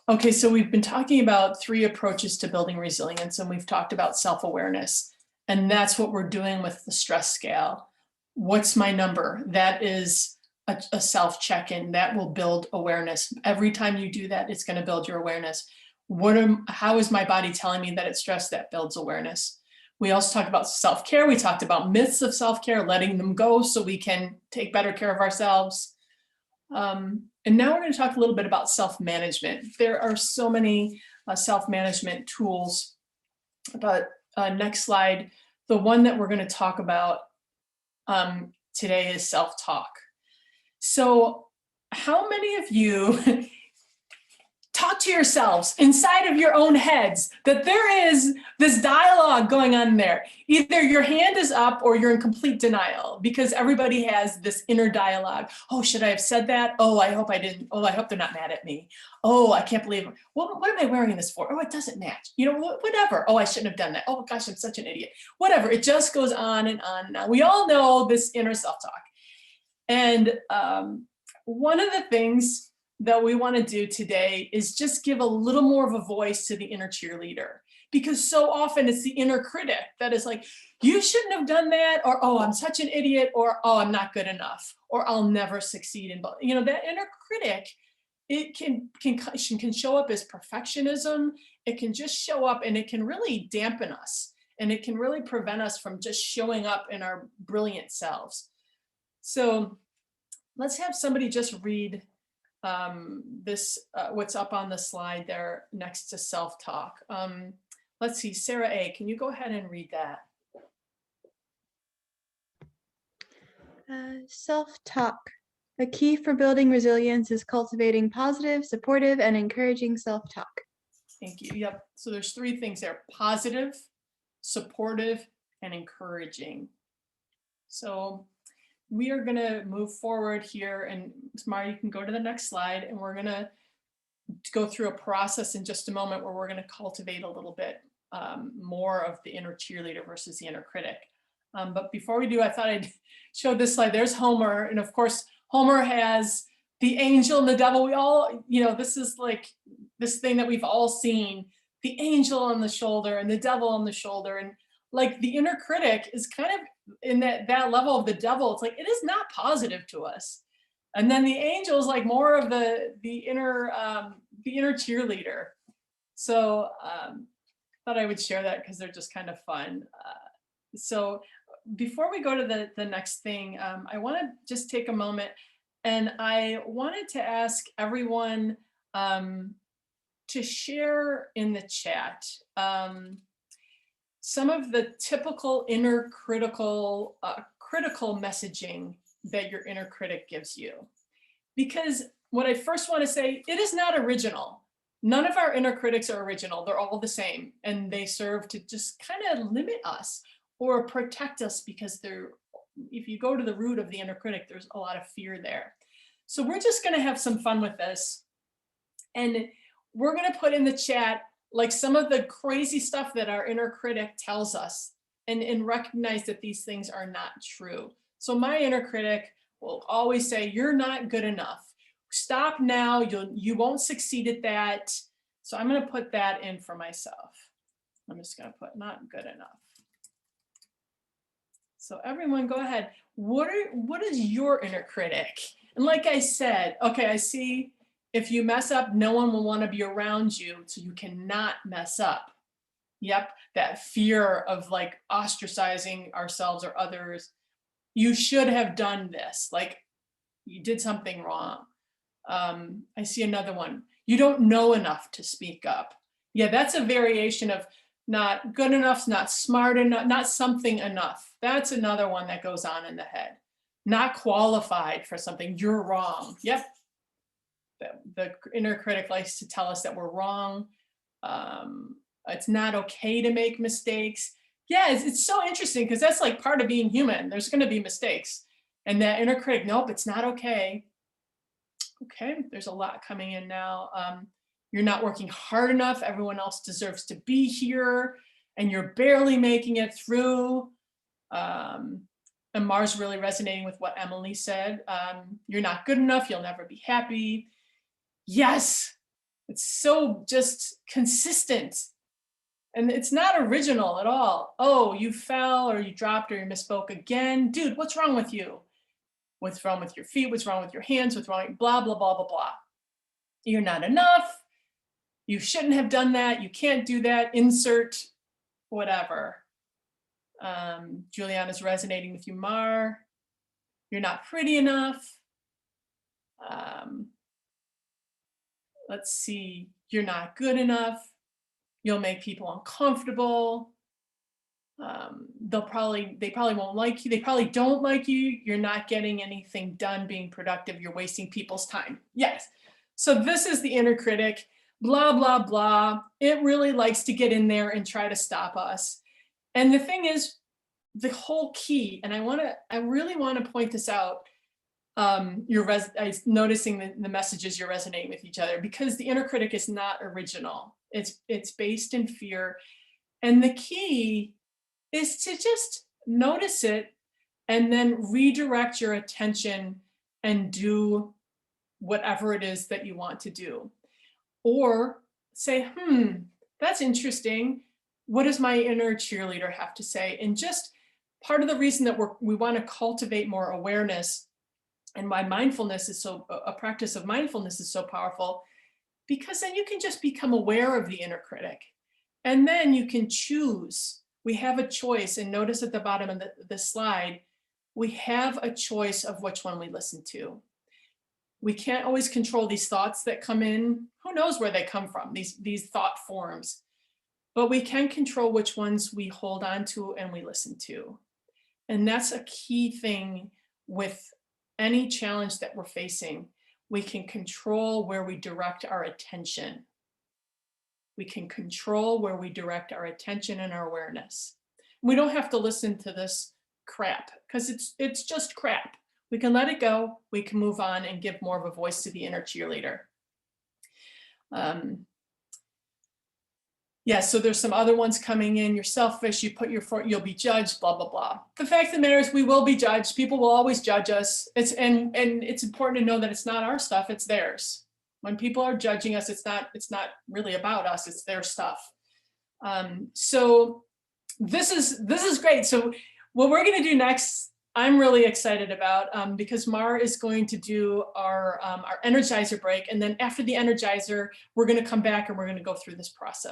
Okay, so we've been talking about 3 approaches to building resilience, and we've talked about self-awareness, and that's what we're doing with the stress scale. What's my number? That is a self-check-in that will build awareness. Every time you do that, it's going to build your awareness. How is my body telling me that it's stressed? That builds awareness. We also talked about self-care. We talked about myths of self-care, letting them go so we can take better care of ourselves. And now we're going to talk a little bit about self-management. There are so many self-management tools, but next slide. The one that we're going to talk about today is self-talk. So how many of you talk to yourselves inside of your own heads that there is this dialogue going on there? Either your hand is up or you're in complete denial, because everybody has this inner dialogue. Oh, should I have said that? Oh, I hope I didn't. Oh, I hope they're not mad at me. Oh, I can't believe it. What am I wearing this for? Oh, it doesn't match. You know, whatever. Oh, I shouldn't have done that. Oh gosh, I'm such an idiot. Whatever. It just goes on and on and on. We all know this inner self-talk. And one of the things that we want to do today is just give a little more of a voice to the inner cheerleader, because so often it's the inner critic that is like, you shouldn't have done that, or oh, I'm such an idiot, or oh, I'm not good enough, or I'll never succeed in, you know, that inner critic, it can show up as perfectionism. It can just show up and it can really dampen us, and it can really prevent us from just showing up in our brilliant selves. So let's have somebody just read this, what's up on the slide there next to self-talk. Let's see, Sarah A., can you go ahead and read that? Self-talk. A key for building resilience is cultivating positive, supportive, and encouraging self-talk. Thank you. Yep. So there's 3 things there: positive, supportive, and encouraging. So we are going to move forward here, and Tamara, you can go to the next slide, and we're going to go through a process in just a moment where we're going to cultivate a little bit more of the inner cheerleader versus the inner critic. But before we do, I thought I'd show this slide. There's Homer, and of course, Homer has the angel and the devil. We all, you know, this is like this thing that we've all seen, the angel on the shoulder and the devil on the shoulder. And like the inner critic is kind of in that level of the devil. It's like, it is not positive to us. And then the angel is like more of the inner cheerleader. So thought I would share that because they're just kind of fun. So before we go to the next thing, I want to just take a moment, and I wanted to ask everyone to share in the chat some of the typical inner critical messaging that your inner critic gives you. Because what I first want to say, it is not original. None of our inner critics are original. They're all the same, and they serve to just kind of limit us or protect us, because if you go to the root of the inner critic, there's a lot of fear there. So we're just going to have some fun with this, and we're going to put in the chat like some of the crazy stuff that our inner critic tells us, and recognize that these things are not true. So my inner critic will always say, you're not good enough. Stop now, you won't succeed at that. So I'm going to put that in for myself. I'm just going to put not good enough. So everyone go ahead. What is your inner critic? And like I said, okay, I see if you mess up, no one will want to be around you, so you cannot mess up. Yep, that fear of like ostracizing ourselves or others. You should have done this, like you did something wrong. I see another one. You don't know enough to speak up. Yeah, that's a variation of not good enough, not smart enough, not something enough. That's another one that goes on in the head. Not qualified for something, you're wrong. Yep. The inner critic likes to tell us that we're wrong. It's not okay to make mistakes. Yeah, it's so interesting, because that's like part of being human. There's going to be mistakes. And that inner critic, nope, it's not okay. Okay, there's a lot coming in now. You're not working hard enough. Everyone else deserves to be here, and you're barely making it through. And Mars really resonating with what Emily said. You're not good enough. You'll never be happy. Yes, It's so just consistent. And it's not original at all. Oh, you fell or you dropped or you misspoke again. Dude, what's wrong with you? What's wrong with your feet? What's wrong with your hands? What's wrong? Blah, blah, blah, blah, blah. You're not enough. You shouldn't have done that. You can't do that. Insert whatever. Juliana's resonating with you, Mar. You're not pretty enough. Let's see. You're not good enough. You'll make people uncomfortable. They probably won't like you. They probably don't like you. You're not getting anything done being productive. You're wasting people's time. Yes. So this is the inner critic, blah, blah, blah. It really likes to get in there and try to stop us. And the thing is, the whole key, and I really want to point this out. I'm noticing the messages you're resonating with each other, because the inner critic is not original. It's based in fear. And the key is to just notice it and then redirect your attention and do whatever it is that you want to do. Or say, that's interesting. What does my inner cheerleader have to say? And just part of the reason that we want to cultivate more awareness, and why mindfulness is a practice of mindfulness is so powerful, because then you can just become aware of the inner critic. And then you can choose. We have a choice. And notice at the bottom of the slide, we have a choice of which one we listen to. We can't always control these thoughts that come in. Who knows where they come from, these thought forms. But we can control which ones we hold on to and we listen to. And that's a key thing with any challenge that we're facing. We can control where we direct our attention. We can control where we direct our attention and our awareness. We don't have to listen to this crap, because it's just crap. We can let it go. We can move on and give more of a voice to the inner cheerleader. Yeah, so there's some other ones coming in. You're selfish, you put your foot, you'll be judged, blah, blah, blah. The fact of the matter is we will be judged. People will always judge us. And it's important to know that it's not our stuff, it's theirs. When people are judging us, it's not really about us, it's their stuff. So this is great. So what we're gonna do next, I'm really excited about, because Mar is going to do our Energizer break. And then after the Energizer, we're gonna come back and we're gonna go through this process.